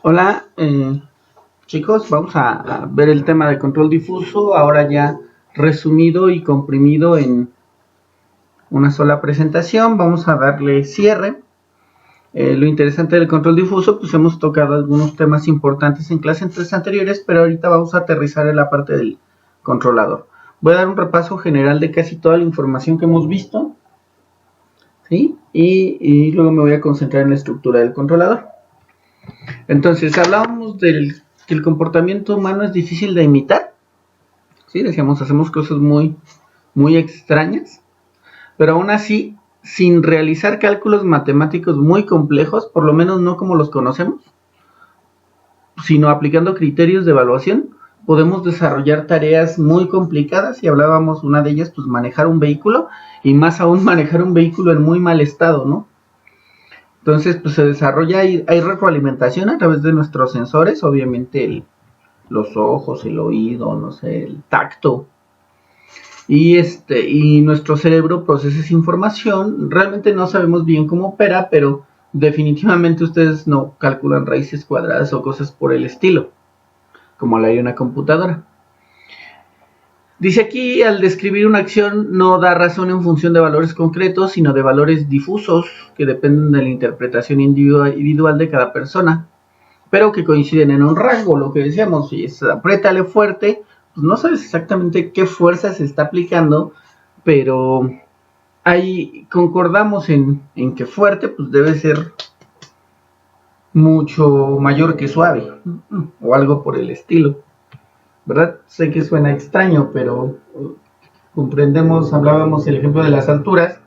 Hola, chicos, vamos a ver el tema de control difuso, ahora ya resumido y comprimido en una sola presentación. Vamos a darle cierre. Lo interesante del control difuso, pues hemos tocado algunos temas importantes en clases anteriores, pero ahorita vamos a aterrizar en la parte del controlador. Voy a dar un repaso general de casi toda la información que hemos visto, ¿sí? Y luego me voy a concentrar en la estructura del controlador. Entonces, hablábamos que el comportamiento humano es difícil de imitar. Sí, decíamos, hacemos cosas muy extrañas, pero aún así, sin realizar cálculos matemáticos muy complejos, por lo menos no como los conocemos, sino aplicando criterios de evaluación, podemos desarrollar tareas muy complicadas. Y hablábamos una de ellas, pues manejar un vehículo, y más aún manejar un vehículo en muy mal estado, ¿no? Entonces, pues se desarrolla, hay retroalimentación a través de nuestros sensores, obviamente los ojos, el oído, no sé, el tacto. Y nuestro cerebro procesa esa información. Realmente no sabemos bien cómo opera, pero definitivamente ustedes no calculan raíces cuadradas o cosas por el estilo, como la hay una computadora. Dice aquí, al describir una acción no da razón en función de valores concretos, sino de valores difusos que dependen de la interpretación individual de cada persona, pero que coinciden en un rango. Lo que decíamos, si es apriétale fuerte, pues no sabes exactamente qué fuerza se está aplicando, pero ahí concordamos en que fuerte pues debe ser mucho mayor que suave, o algo por el estilo, ¿verdad? Sé que suena extraño, pero comprendemos, hablábamos el ejemplo de las alturas,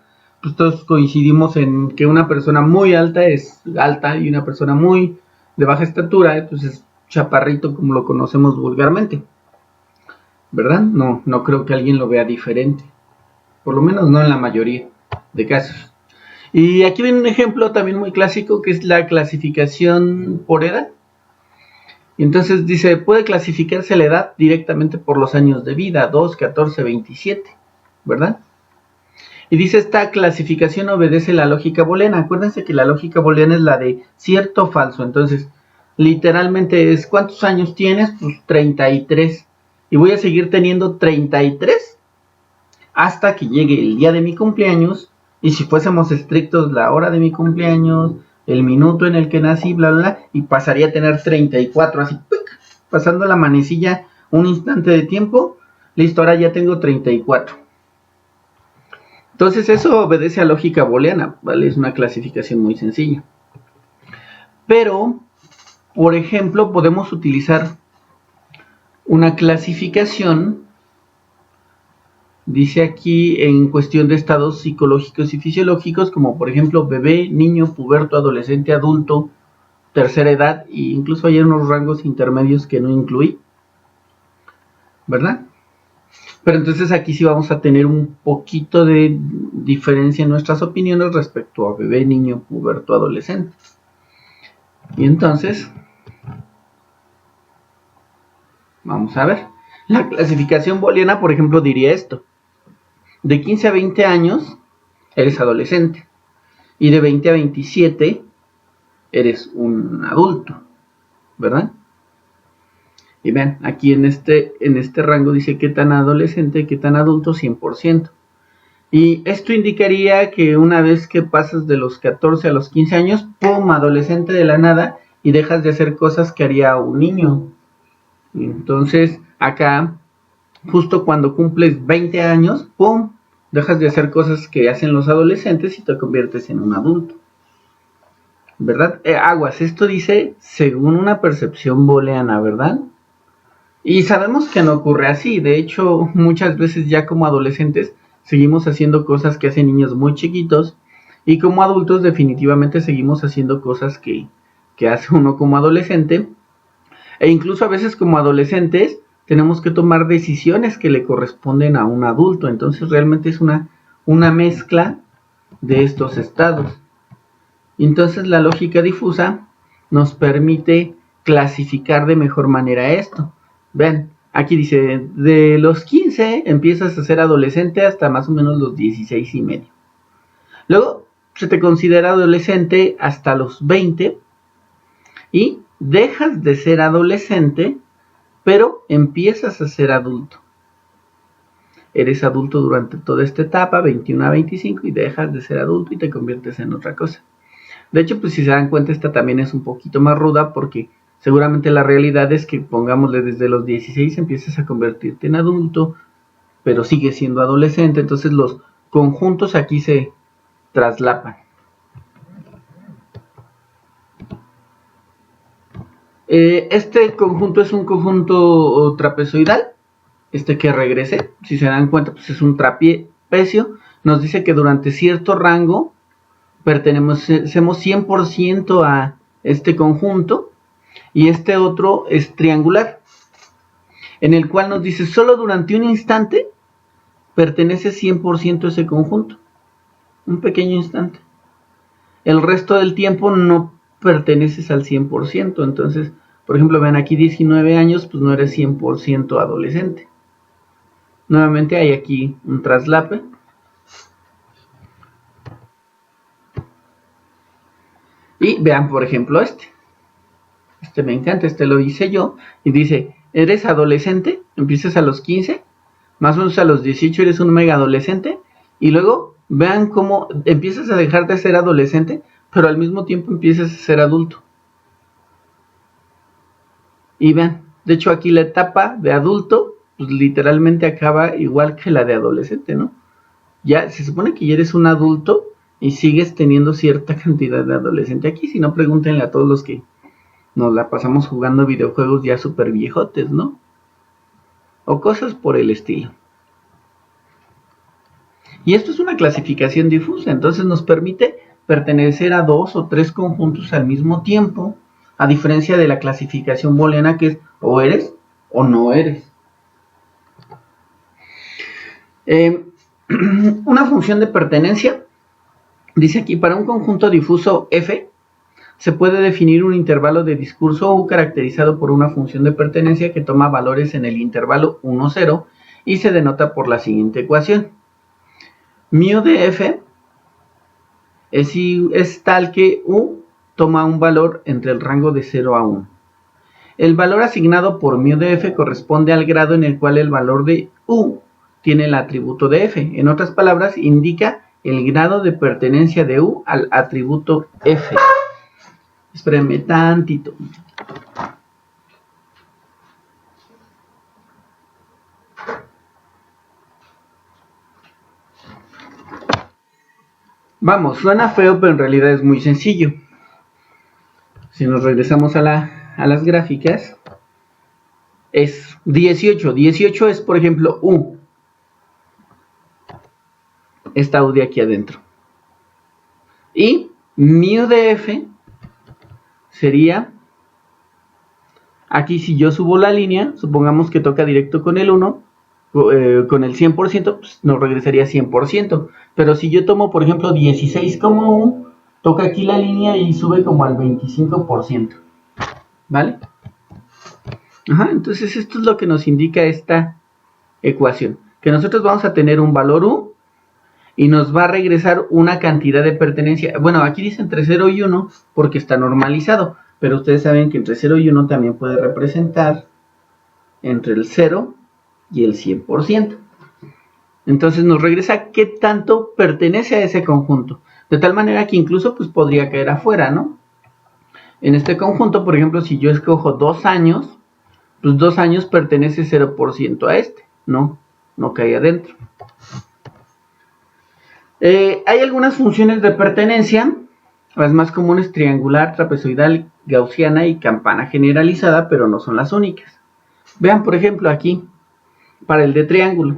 pues todos coincidimos en que una persona muy alta es alta y una persona muy de baja estatura, pues es chaparrito como lo conocemos vulgarmente, ¿verdad? No creo que alguien lo vea diferente, por lo menos no en la mayoría de casos. Y aquí viene un ejemplo también muy clásico que es la clasificación por edad. Y entonces dice, puede clasificarse la edad directamente por los años de vida, 2, 14, 27, ¿verdad? Y dice, esta clasificación obedece la lógica booleana. Acuérdense que la lógica booleana es la de cierto o falso. Entonces, literalmente es, ¿cuántos años tienes? Pues 33. Y voy a seguir teniendo 33 hasta que llegue el día de mi cumpleaños. Y si fuésemos estrictos, la hora de mi cumpleaños, el minuto en el que nací, bla, bla, bla, y pasaría a tener 34, así, ¡pic! Pasando la manecilla un instante de tiempo, listo, ahora ya tengo 34. Entonces eso obedece a lógica booleana, ¿vale? Es una clasificación muy sencilla. Pero, por ejemplo, podemos utilizar una clasificación, dice aquí, en cuestión de estados psicológicos y fisiológicos, como por ejemplo bebé, niño, puberto, adolescente, adulto, tercera edad, e incluso hay unos rangos intermedios que no incluí, ¿verdad? Pero entonces aquí sí vamos a tener un poquito de diferencia en nuestras opiniones respecto a bebé, niño, puberto, adolescente. Y entonces, vamos a ver. La clasificación booleana, por ejemplo, diría esto. De 15 a 20 años, eres adolescente. Y de 20 a 27, eres un adulto, ¿verdad? Y vean, aquí en este rango dice qué tan adolescente, qué tan adulto, 100%. Y esto indicaría que una vez que pasas de los 14 a los 15 años, ¡pum!, adolescente de la nada, y dejas de hacer cosas que haría un niño. Entonces, acá, justo cuando cumples 20 años, ¡pum!, dejas de hacer cosas que hacen los adolescentes y te conviertes en un adulto, ¿verdad? Aguas, esto dice según una percepción booleana, ¿verdad? Y sabemos que no ocurre así. De hecho, muchas veces ya como adolescentes seguimos haciendo cosas que hacen niños muy chiquitos, y como adultos definitivamente seguimos haciendo cosas que hace uno como adolescente. E incluso a veces como adolescentes tenemos que tomar decisiones que le corresponden a un adulto. Entonces realmente es una mezcla de estos estados. Entonces la lógica difusa nos permite clasificar de mejor manera esto. Ven, aquí dice, de los 15 empiezas a ser adolescente hasta más o menos los 16 y medio. Luego se te considera adolescente hasta los 20 y dejas de ser adolescente, pero empiezas a ser adulto. Eres adulto durante toda esta etapa, 21 a 25, y dejas de ser adulto y te conviertes en otra cosa. De hecho, pues si se dan cuenta, esta también es un poquito más ruda porque seguramente la realidad es que, pongámosle, desde los 16 empiezas a convertirte en adulto, pero sigues siendo adolescente, entonces los conjuntos aquí se traslapan. Este conjunto es un conjunto trapezoidal, que regresé, si se dan cuenta, pues es un trapecio. Nos dice que durante cierto rango pertenecemos 100% a este conjunto, y este otro es triangular, en el cual nos dice solo durante un instante pertenece 100% a ese conjunto, un pequeño instante. El resto del tiempo no perteneces al 100%, entonces, por ejemplo, ven aquí 19 años, pues no eres 100% adolescente. Nuevamente hay aquí un traslape. Y vean, por ejemplo, este me encanta, lo hice yo, y dice, ¿eres adolescente? Empiezas a los 15, más o menos a los 18 eres un mega adolescente, y luego vean cómo empiezas a dejar de ser adolescente, pero al mismo tiempo empiezas a ser adulto. Y vean, de hecho aquí la etapa de adulto, pues literalmente acaba igual que la de adolescente, ¿no? Ya se supone que ya eres un adulto y sigues teniendo cierta cantidad de adolescente. Aquí, si no, pregúntenle a todos los que nos la pasamos jugando videojuegos ya súper viejotes, ¿no? O cosas por el estilo. Y esto es una clasificación difusa, entonces nos permite pertenecer a 2 o 3 conjuntos al mismo tiempo, a diferencia de la clasificación booleana, que es o eres o no eres. Una función de pertenencia, dice aquí, para un conjunto difuso F, se puede definir un intervalo de discurso U caracterizado por una función de pertenencia que toma valores en el intervalo 1, 0 y se denota por la siguiente ecuación. Mu de F es tal que U toma un valor entre el rango de 0 a 1. El valor asignado por mu de F corresponde al grado en el cual el valor de U tiene el atributo de F. En otras palabras, indica el grado de pertenencia de U al atributo F. Espérenme tantito. Vamos, suena feo, pero en realidad es muy sencillo. Si nos regresamos a las gráficas, es 18. 18 es, por ejemplo, U. Esta U de aquí adentro. Y mu de F sería, aquí si yo subo la línea, supongamos que toca directo con el 1, con el 100%, pues nos regresaría 100%. Pero si yo tomo, por ejemplo, 16 como U, toca aquí la línea y sube como al 25%. ¿Vale? Ajá, entonces esto es lo que nos indica esta ecuación. Que nosotros vamos a tener un valor U y nos va a regresar una cantidad de pertenencia. Bueno, aquí dice entre 0 y 1 porque está normalizado. Pero ustedes saben que entre 0 y 1 también puede representar entre el 0 y el 100%. Entonces nos regresa qué tanto pertenece a ese conjunto. De tal manera que incluso pues podría caer afuera, ¿no? En este conjunto, por ejemplo, si yo escojo 2 años, pues 2 años pertenece 0% a este, ¿no? No cae adentro. Hay algunas funciones de pertenencia, las más comunes: triangular, trapezoidal, gaussiana y campana generalizada, pero no son las únicas. Vean, por ejemplo, aquí, para el de triángulo,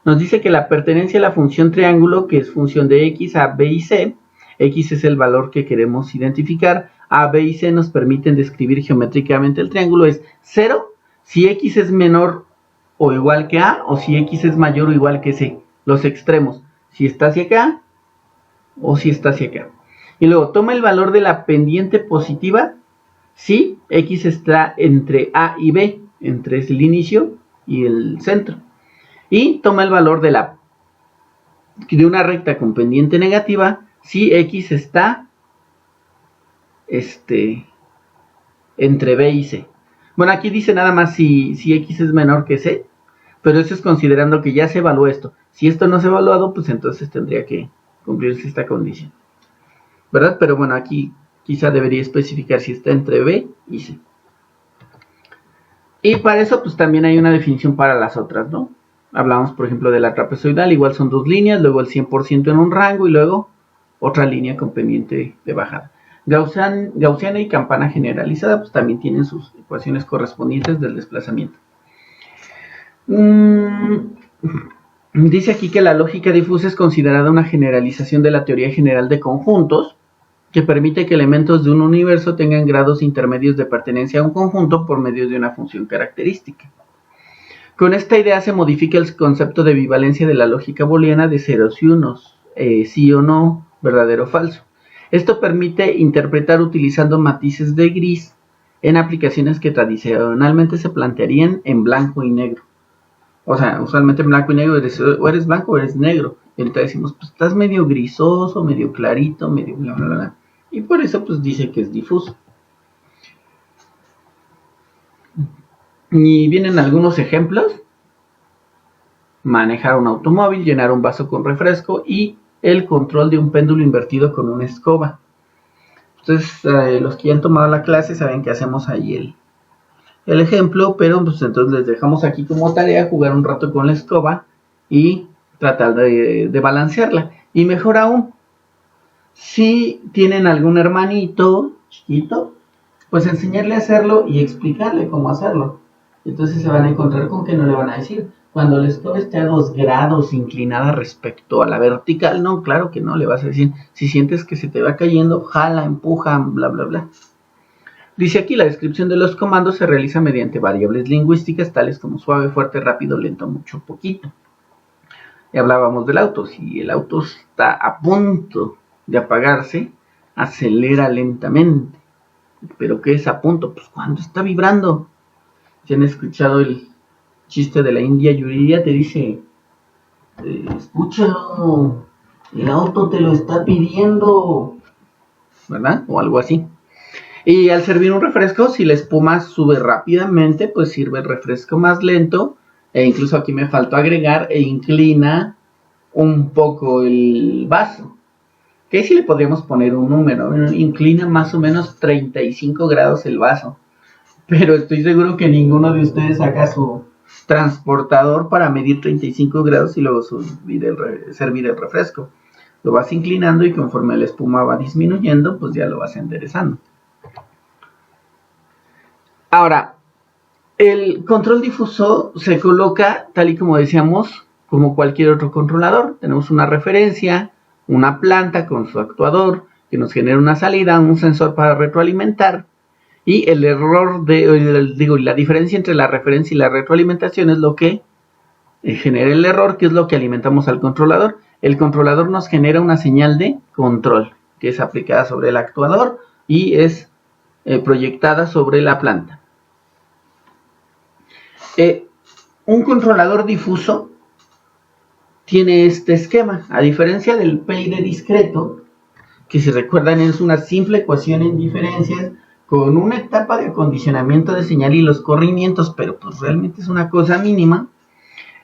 nos dice que la pertenencia a la función triángulo, que es función de x, a, b y c, x es el valor que queremos identificar, a, b y c nos permiten describir geométricamente el triángulo, es 0 si x es menor o igual que a, o si x es mayor o igual que c, los extremos, si está hacia acá o si está hacia acá. Y luego toma el valor de la pendiente positiva si x está entre a y b, entre el inicio y el centro. Y toma el valor de una recta con pendiente negativa si x está entre B y C. Bueno, aquí dice nada más si X es menor que C, pero eso es considerando que ya se evaluó esto. Si esto no se ha evaluado, pues entonces tendría que cumplirse esta condición, ¿verdad? Pero bueno, aquí quizá debería especificar si está entre B y C. Y para eso, pues también hay una definición para las otras, ¿no? Hablamos, por ejemplo, de la trapezoidal, igual son dos líneas, luego el 100% en un rango y luego otra línea con pendiente de bajada. Gaussiana y campana generalizada, pues también tienen sus ecuaciones correspondientes del desplazamiento. Dice aquí que la lógica difusa es considerada una generalización de la teoría general de conjuntos, que permite que elementos de un universo tengan grados intermedios de pertenencia a un conjunto por medio de una función característica. Con esta idea se modifica el concepto de bivalencia de la lógica booleana de ceros y unos, sí o no, verdadero o falso. Esto permite interpretar utilizando matices de gris en aplicaciones que tradicionalmente se plantearían en blanco y negro. O sea, usualmente en blanco y negro o eres blanco o eres negro. Y ahorita decimos, pues estás medio grisoso, medio clarito, medio bla, bla, bla. Y por eso pues dice que es difuso. Y vienen algunos ejemplos. Manejar un automóvil, llenar un vaso con refresco y el control de un péndulo invertido con una escoba. Entonces, los que ya han tomado la clase saben que hacemos ahí el ejemplo, pero pues entonces les dejamos aquí como tarea jugar un rato con la escoba y tratar de balancearla. Y mejor aún, si tienen algún hermanito chiquito, pues enseñarle a hacerlo y explicarle cómo hacerlo. Entonces se van a encontrar con que no le van a decir, cuando la escoba esté a 2 grados inclinada respecto a la vertical, no, claro que no, le vas a decir, si sientes que se te va cayendo, jala, empuja, bla, bla, bla. Dice aquí, la descripción de los comandos se realiza mediante variables lingüísticas tales como suave, fuerte, rápido, lento, mucho, poquito. Y hablábamos del auto, si el auto está a punto de apagarse, acelera lentamente. ¿Pero qué es a punto? Pues cuando está vibrando. Si han escuchado el chiste de la India Yuridia, te dice, escúchalo, el auto te lo está pidiendo, ¿verdad? O algo así. Y al servir un refresco, si la espuma sube rápidamente, pues sirve el refresco más lento, e incluso aquí me faltó agregar, e inclina un poco el vaso. Que ahí sí le podríamos poner un número, inclina más o menos 35 grados el vaso. Pero estoy seguro que ninguno de ustedes haga su transportador para medir 35 grados y luego servir el refresco. Lo vas inclinando y conforme la espuma va disminuyendo, pues ya lo vas enderezando. Ahora, el control difuso se coloca, tal y como decíamos, como cualquier otro controlador. Tenemos una referencia, una planta con su actuador, que nos genera una salida, un sensor para retroalimentar. Y el error la diferencia entre la referencia y la retroalimentación es lo que genera el error, que es lo que alimentamos al controlador. El controlador nos genera una señal de control, que es aplicada sobre el actuador y es proyectada sobre la planta. Un controlador difuso tiene este esquema, a diferencia del PID discreto, que si recuerdan es una simple ecuación en diferencias con una etapa de acondicionamiento de señal y los corrimientos, pero pues realmente es una cosa mínima.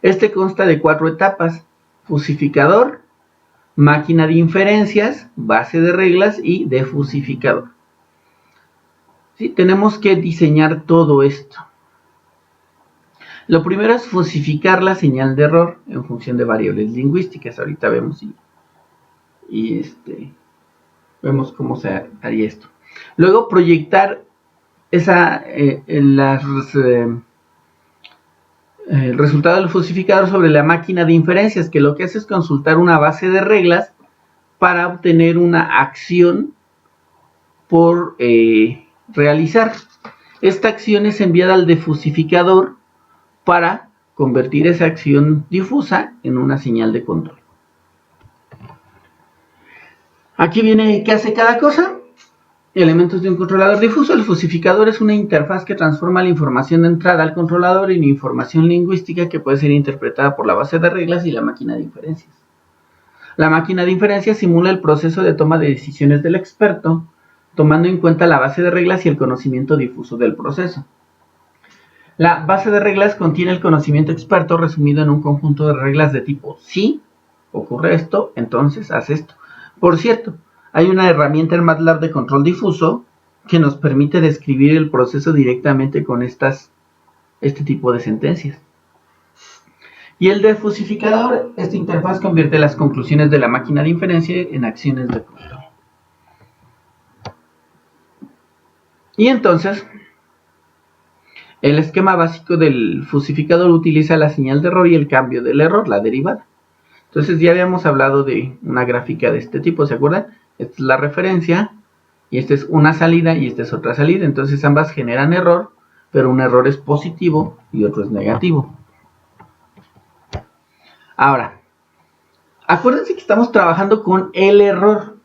Este consta de 4 etapas: fusificador, máquina de inferencias, base de reglas y defusificador. ¿Sí? Tenemos que diseñar todo esto. Lo primero es fusificar la señal de error en función de variables lingüísticas. Ahorita vemos vemos cómo se haría esto. Luego proyectar el resultado del fusificador sobre la máquina de inferencias, que lo que hace es consultar una base de reglas para obtener una acción por realizar. Esta acción es enviada al defusificador para convertir esa acción difusa en una señal de control. Aquí viene qué hace cada cosa. Elementos de un controlador difuso. El fusificador es una interfaz que transforma la información de entrada al controlador en información lingüística que puede ser interpretada por la base de reglas y la máquina de inferencias. La máquina de inferencias simula el proceso de toma de decisiones del experto, tomando en cuenta la base de reglas y el conocimiento difuso del proceso. La base de reglas contiene el conocimiento experto resumido en un conjunto de reglas de tipo si ocurre esto, entonces haz esto. Por cierto, hay una herramienta en MATLAB de control difuso que nos permite describir el proceso directamente con este tipo de sentencias. Y el defusificador, esta interfaz convierte las conclusiones de la máquina de inferencia en acciones de control. Y entonces, el esquema básico del fusificador utiliza la señal de error y el cambio del error, la derivada. Entonces ya habíamos hablado de una gráfica de este tipo, ¿se acuerdan? Esta es la referencia, y esta es una salida, y esta es otra salida. Entonces ambas generan error, pero un error es positivo y otro es negativo. Ahora, acuérdense que estamos trabajando con el error.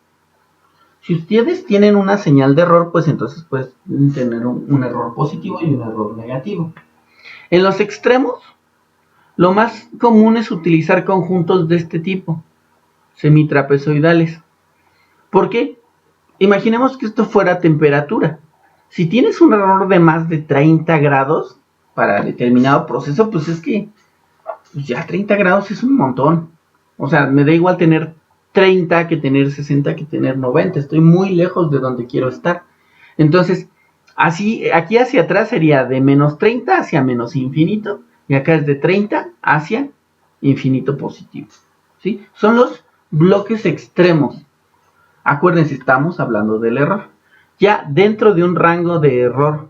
Si ustedes tienen una señal de error, pues entonces pueden tener un error positivo y un error negativo. En los extremos, lo más común es utilizar conjuntos de este tipo, semitrapezoidales. ¿Por qué? Imaginemos que esto fuera temperatura. Si tienes un error de más de 30 grados para determinado proceso, pues es que ya 30 grados es un montón. O sea, me da igual tener 30 que tener 60 que tener 90. Estoy muy lejos de donde quiero estar. Entonces, así, aquí hacia atrás sería de menos 30 hacia menos infinito. Y acá es de 30 hacia infinito positivo. ¿Sí? Son los bloques extremos. Acuérdense, estamos hablando del error. Ya dentro de un rango de error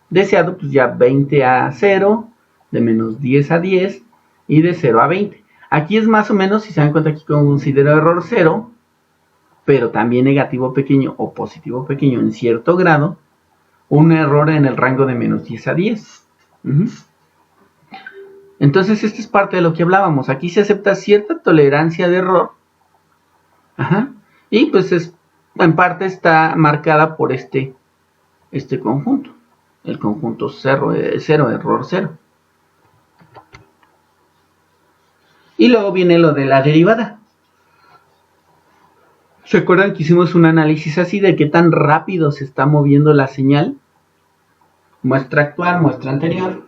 deseado, pues ya 20 a 0, de menos 10 a 10 y de 0 a 20. Aquí es más o menos, si se dan cuenta, aquí considero error 0, pero también negativo pequeño o positivo pequeño en cierto grado, un error en el rango de menos 10 a 10. Entonces, esta es parte de lo que hablábamos. Aquí se acepta cierta tolerancia de error. Y pues en parte está marcada por este conjunto. El conjunto 0, error 0. Y luego viene lo de la derivada. ¿Se acuerdan que hicimos un análisis así de qué tan rápido se está moviendo la señal? Muestra actual, muestra anterior.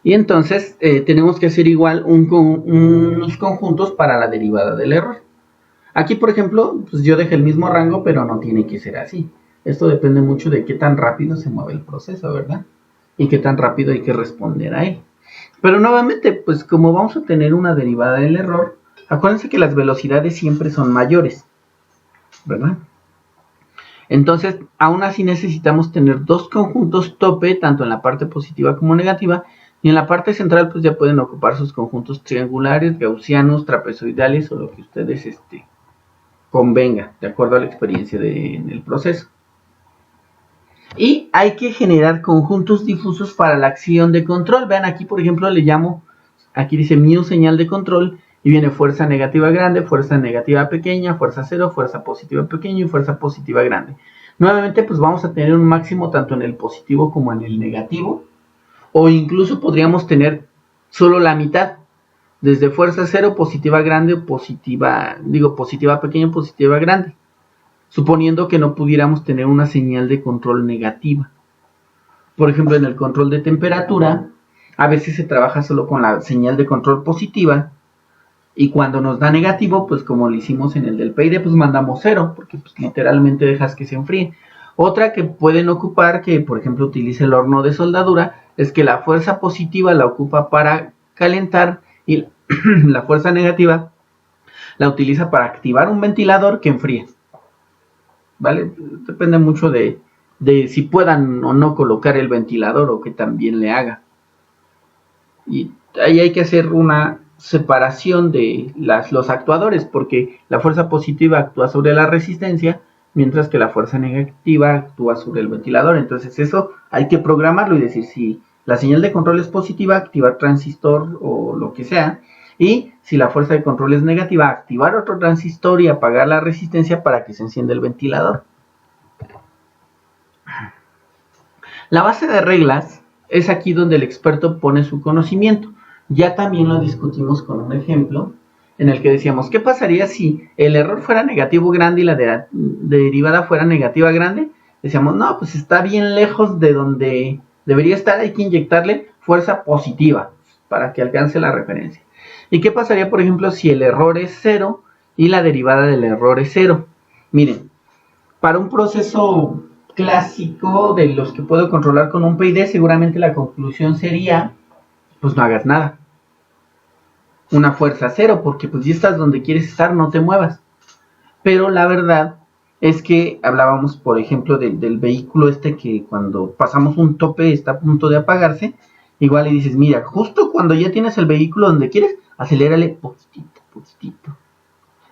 Y entonces tenemos que hacer igual unos conjuntos para la derivada del error. Aquí, por ejemplo, pues yo dejé el mismo rango, pero no tiene que ser así. Esto depende mucho de qué tan rápido se mueve el proceso, ¿verdad? Y qué tan rápido hay que responder a él. Pero nuevamente, pues como vamos a tener una derivada del error, acuérdense que las velocidades siempre son mayores, ¿verdad? Entonces, aún así necesitamos tener dos conjuntos tope, tanto en la parte positiva como negativa, y en la parte central pues ya pueden ocupar sus conjuntos triangulares, gaussianos, trapezoidales o lo que ustedes convenga, de acuerdo a la experiencia del proceso. Y hay que generar conjuntos difusos para la acción de control. Vean, aquí por ejemplo le llamo, aquí dice mu señal de control, y viene fuerza negativa grande, fuerza negativa pequeña, fuerza 0, fuerza positiva pequeña y fuerza positiva grande. Nuevamente pues vamos a tener un máximo tanto en el positivo como en el negativo, o incluso podríamos tener solo la mitad, desde fuerza 0, positiva grande, positiva pequeña, positiva grande, suponiendo que no pudiéramos tener una señal de control negativa. Por ejemplo, en el control de temperatura, a veces se trabaja solo con la señal de control positiva, y cuando nos da negativo, pues como lo hicimos en el del PID, pues mandamos 0, porque pues, literalmente dejas que se enfríe. Otra que pueden ocupar, que por ejemplo utiliza el horno de soldadura, es que la fuerza positiva la ocupa para calentar y la fuerza negativa la utiliza para activar un ventilador que enfríe. ¿Vale? Depende mucho de si puedan o no colocar el ventilador o que también le haga. Y ahí hay que hacer una separación de los actuadores, porque la fuerza positiva actúa sobre la resistencia, mientras que la fuerza negativa actúa sobre el ventilador. Entonces eso hay que programarlo y decir si la señal de control es positiva, activar transistor o lo que sea, y si la fuerza de control es negativa, activar otro transistor y apagar la resistencia para que se encienda el ventilador. La base de reglas es aquí donde el experto pone su conocimiento. Ya también lo discutimos con un ejemplo en el que decíamos, ¿qué pasaría si el error fuera negativo grande y la derivada fuera negativa grande? Decíamos, no, pues está bien lejos de donde debería estar, hay que inyectarle fuerza positiva para que alcance la referencia. ¿Y qué pasaría, por ejemplo, si el error es 0 y la derivada del error es 0? Miren, para un proceso clásico de los que puedo controlar con un PID, seguramente la conclusión sería, pues no hagas nada. Una fuerza 0, porque pues ya estás donde quieres estar, no te muevas. Pero la verdad es que hablábamos, por ejemplo, del vehículo este que cuando pasamos un tope está a punto de apagarse. Igual le dices, mira, justo cuando ya tienes el vehículo donde quieres, acelérale poquitito, poquitito.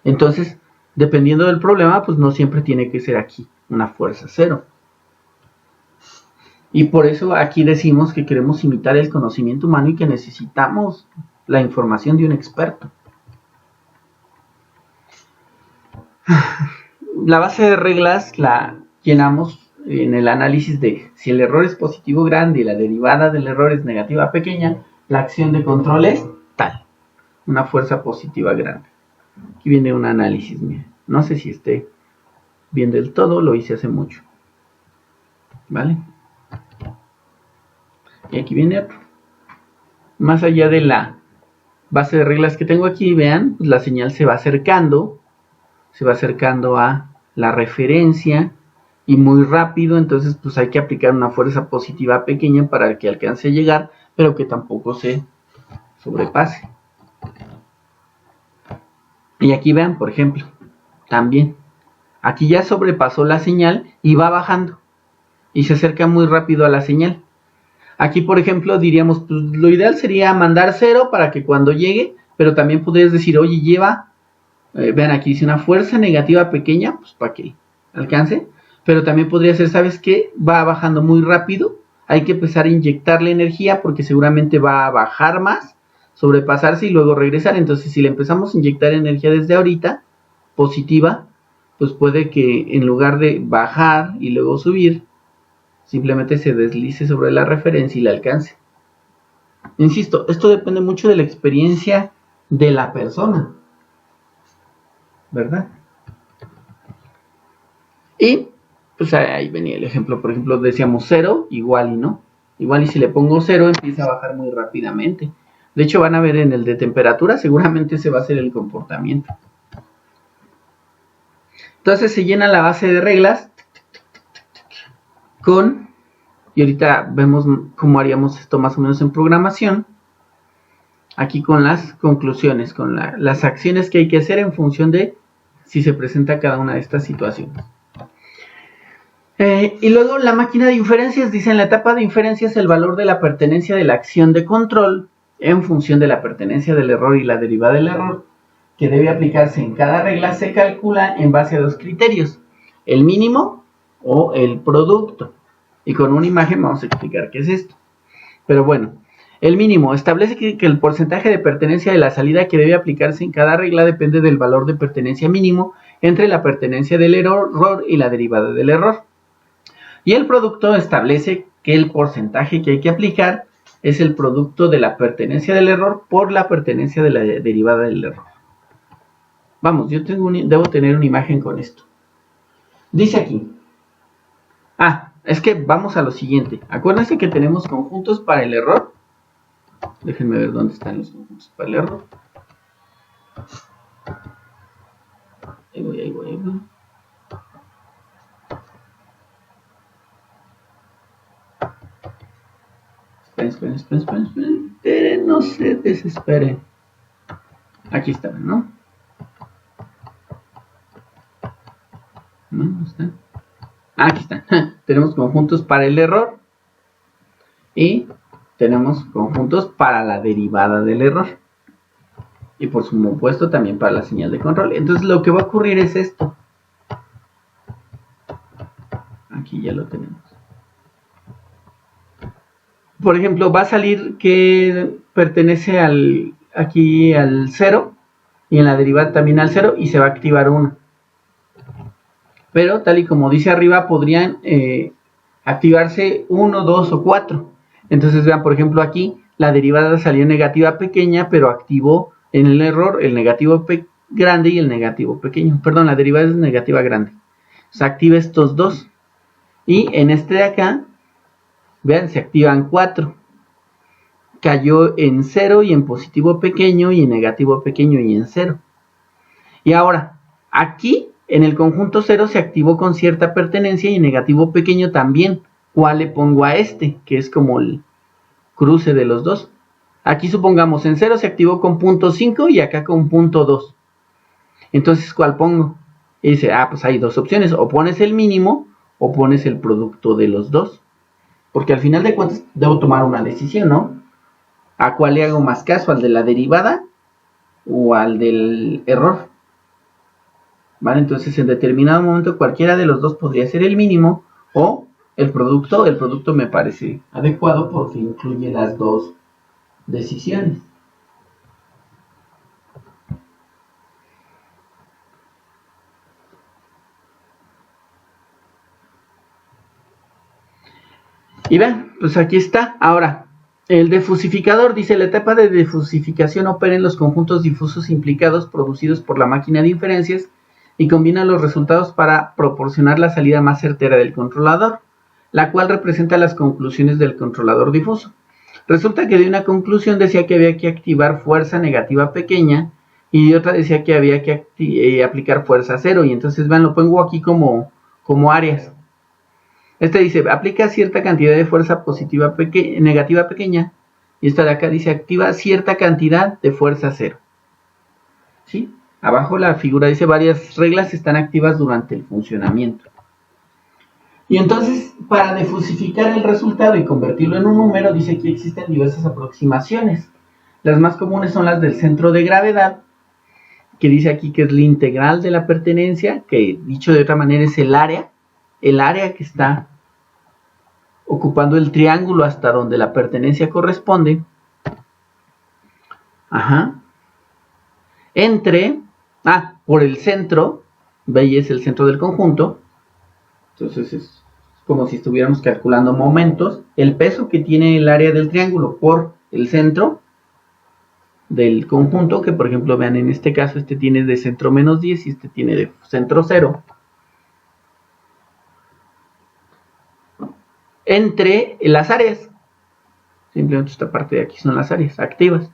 Entonces, dependiendo del problema, pues no siempre tiene que ser aquí una fuerza 0. Y por eso aquí decimos que queremos imitar el conocimiento humano y que necesitamos la información de un experto. La base de reglas la llenamos en el análisis de si el error es positivo grande y la derivada del error es negativa pequeña, la acción de control es tal, una fuerza positiva grande. Aquí viene un análisis, miren. No sé si esté bien del todo, lo hice hace mucho. ¿Vale? Y aquí viene otro. Más allá de la base de reglas que tengo aquí, vean, pues la señal se va acercando a la referencia y muy rápido, entonces pues hay que aplicar una fuerza positiva pequeña para que alcance a llegar, pero que tampoco se sobrepase. Y aquí vean, por ejemplo, también, aquí ya sobrepasó la señal y va bajando y se acerca muy rápido a la señal. Aquí, por ejemplo, diríamos, pues lo ideal sería mandar 0 para que cuando llegue, pero también podrías decir, oye, lleva, vean aquí dice una fuerza negativa pequeña, pues para que alcance, pero también podría ser, ¿sabes qué? Va bajando muy rápido, hay que empezar a inyectarle energía porque seguramente va a bajar más, sobrepasarse y luego regresar. Entonces, si le empezamos a inyectar energía desde ahorita, positiva, pues puede que en lugar de bajar y luego subir, simplemente se deslice sobre la referencia y la alcance. Insisto, esto depende mucho de la experiencia de la persona, ¿verdad? Y pues ahí venía el ejemplo, por ejemplo, decíamos 0, igual y no. Igual y si le pongo 0 empieza a bajar muy rápidamente. De hecho van a ver en el de temperatura, seguramente ese va a ser el comportamiento. Entonces se llena la base de reglas con, y ahorita vemos cómo haríamos esto más o menos en programación, aquí con las conclusiones, con las acciones que hay que hacer en función de si se presenta cada una de estas situaciones. Y luego la máquina de inferencias dice, en la etapa de inferencias el valor de la pertenencia de la acción de control en función de la pertenencia del error y la derivada del error que debe aplicarse en cada regla se calcula en base a dos criterios, el mínimo o el producto. Y con una imagen vamos a explicar qué es esto. Pero bueno, el mínimo establece que el porcentaje de pertenencia de la salida que debe aplicarse en cada regla depende del valor de pertenencia mínimo entre la pertenencia del error y la derivada del error. Y el producto establece que el porcentaje que hay que aplicar es el producto de la pertenencia del error por la pertenencia de la derivada del error. Vamos, yo debo tener una imagen con esto. Dice aquí. Es que vamos a lo siguiente. Acuérdense que tenemos conjuntos para el error. Déjenme ver dónde están los conjuntos para el error. Ahí voy. Esperen. No se desesperen. Aquí están, ¿no? ¿No están? Aquí están. Tenemos conjuntos para el error y tenemos conjuntos para la derivada del error. Y por supuesto también para la señal de control. Entonces lo que va a ocurrir es esto. Aquí ya lo tenemos. Por ejemplo, va a salir que pertenece aquí al 0 y en la derivada también al 0 y se va a activar 1. Pero tal y como dice arriba podrían activarse 1, 2 o 4. Entonces vean, por ejemplo aquí la derivada salió negativa pequeña pero activó En el error, el negativo grande y el negativo pequeño. Perdón, la derivada es negativa grande. Se activa estos dos. Y en este de acá, vean, se activan 4. Cayó en 0 y en positivo pequeño y en negativo pequeño y en 0. Y ahora, aquí en el conjunto 0 se activó con cierta pertenencia y en negativo pequeño también. ¿Cuál le pongo a este? Que es como el cruce de los dos. Aquí supongamos en 0 se activó con punto 5 y acá con punto 2. Entonces, ¿cuál pongo? Y dice, pues hay dos opciones. O pones el mínimo o pones el producto de los dos. Porque al final de cuentas debo tomar una decisión, ¿no? ¿A cuál le hago más caso? ¿Al de la derivada o al del error? ¿Vale? Entonces en determinado momento cualquiera de los dos podría ser el mínimo o el producto. El producto me parece adecuado porque incluye las dos decisiones. Y vean, pues aquí está. Ahora, el defusificador dice, la etapa de defusificación opera en los conjuntos difusos implicados producidos por la máquina de inferencias y combina los resultados para proporcionar la salida más certera del controlador, la cual representa las conclusiones del controlador difuso. Resulta que de una conclusión decía que había que activar fuerza negativa pequeña y de otra decía que había que aplicar fuerza cero. Y entonces, vean, lo pongo aquí como áreas. Este dice, aplica cierta cantidad de fuerza positiva negativa pequeña. Y esta de acá dice, activa cierta cantidad de fuerza cero. ¿Sí? Abajo la figura dice, varias reglas están activas durante el funcionamiento. Y entonces, para defusificar el resultado y convertirlo en un número, dice que existen diversas aproximaciones. Las más comunes son las del centro de gravedad, que dice aquí que es la integral de la pertenencia, que dicho de otra manera es el área que está ocupando el triángulo hasta donde la pertenencia corresponde. Entre, por el centro, B es el centro del conjunto, entonces es como si estuviéramos calculando momentos, el peso que tiene el área del triángulo por el centro del conjunto, que por ejemplo vean en este caso, este tiene de centro menos 10 y este tiene de centro 0, entre las áreas. Simplemente esta parte de aquí son las áreas activas.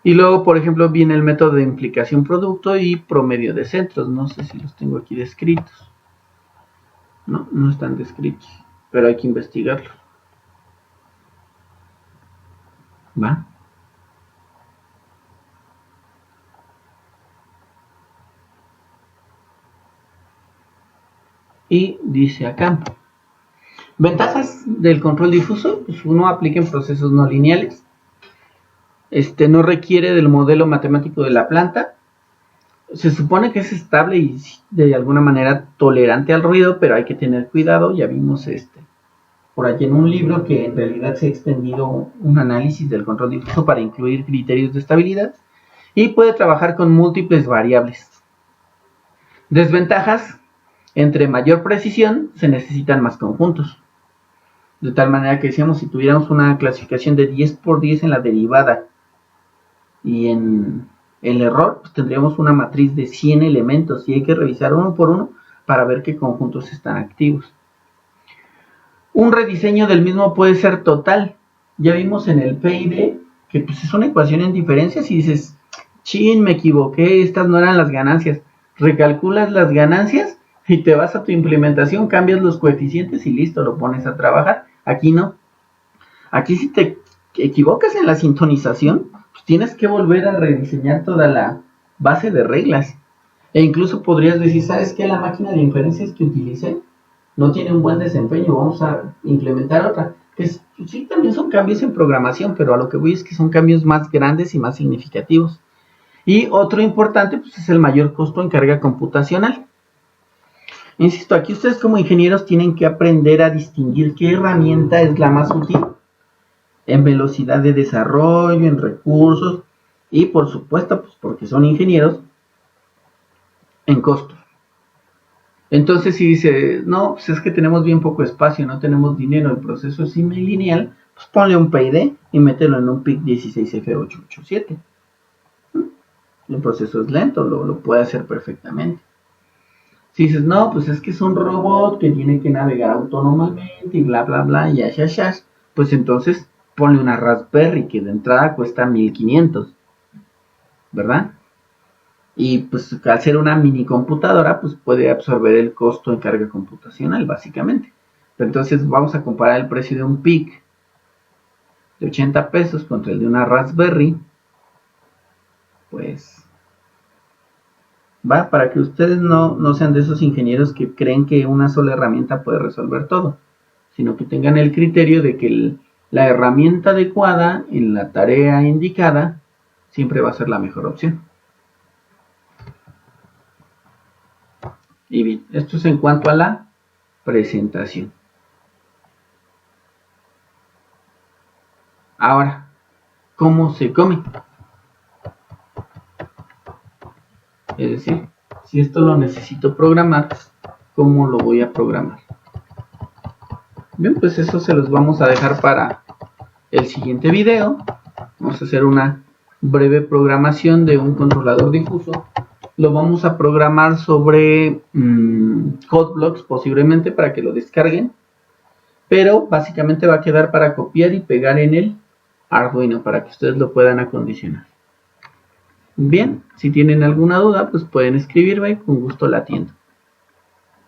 Y luego, por ejemplo, viene el método de implicación producto y promedio de centros. No sé si los tengo aquí descritos. No están descritos, pero hay que investigarlos. ¿Va? Y dice acá, ventajas del control difuso, pues uno aplica en procesos no lineales, no requiere del modelo matemático de la planta, se supone que es estable y de alguna manera tolerante al ruido, pero hay que tener cuidado. Ya vimos por allí en un libro que en realidad se ha extendido un análisis del control difuso para incluir criterios de estabilidad y puede trabajar con múltiples variables. Desventajas: entre mayor precisión se necesitan más conjuntos. De tal manera que decíamos, si tuviéramos una clasificación de 10 por 10 en la derivada y en el error, pues tendríamos una matriz de 100 elementos y hay que revisar uno por uno para ver qué conjuntos están activos. Un rediseño del mismo puede ser total. Ya vimos en el PID que pues es una ecuación en diferencias y dices, chin, me equivoqué, estas no eran las ganancias. Recalculas las ganancias y te vas a tu implementación, cambias los coeficientes y listo, lo pones a trabajar. Aquí no. Aquí si te equivocas en la sintonización, pues tienes que volver a rediseñar toda la base de reglas. E incluso podrías decir, ¿sabes qué? La máquina de inferencias que utilicé no tiene un buen desempeño, vamos a implementar otra. Que sí, también son cambios en programación, pero a lo que voy es que son cambios más grandes y más significativos. Y otro importante pues, es el mayor costo en carga computacional. Insisto, aquí ustedes como ingenieros tienen que aprender a distinguir qué herramienta es la más útil en velocidad de desarrollo, en recursos y por supuesto, pues porque son ingenieros, en costos. Entonces si dice, no, pues es que tenemos bien poco espacio, no tenemos dinero, el proceso es semilineal, pues ponle un PID y mételo en un PIC 16F887. El proceso es lento, lo puede hacer perfectamente. Si dices, no, pues es que es un robot que tiene que navegar autónomamente y bla, bla, bla, y ya, pues entonces ponle una Raspberry que de entrada cuesta 1500, ¿verdad? Y pues al ser una mini computadora, pues puede absorber el costo en carga computacional, básicamente. Pero entonces vamos a comparar el precio de un PIC de 80 pesos contra el de una Raspberry, pues va para que ustedes no sean de esos ingenieros que creen que una sola herramienta puede resolver todo, sino que tengan el criterio de que la herramienta adecuada en la tarea indicada siempre va a ser la mejor opción. Y bien, esto es en cuanto a la presentación. Ahora, ¿cómo se come? Es decir, si esto lo necesito programar, ¿cómo lo voy a programar? Bien, pues eso se los vamos a dejar para el siguiente video. Vamos a hacer una breve programación de un controlador difuso. Lo vamos a programar sobre Codeblox posiblemente para que lo descarguen. Pero básicamente va a quedar para copiar y pegar en el Arduino para que ustedes lo puedan acondicionar. Bien, si tienen alguna duda, pues pueden escribirme y con gusto la atiendo.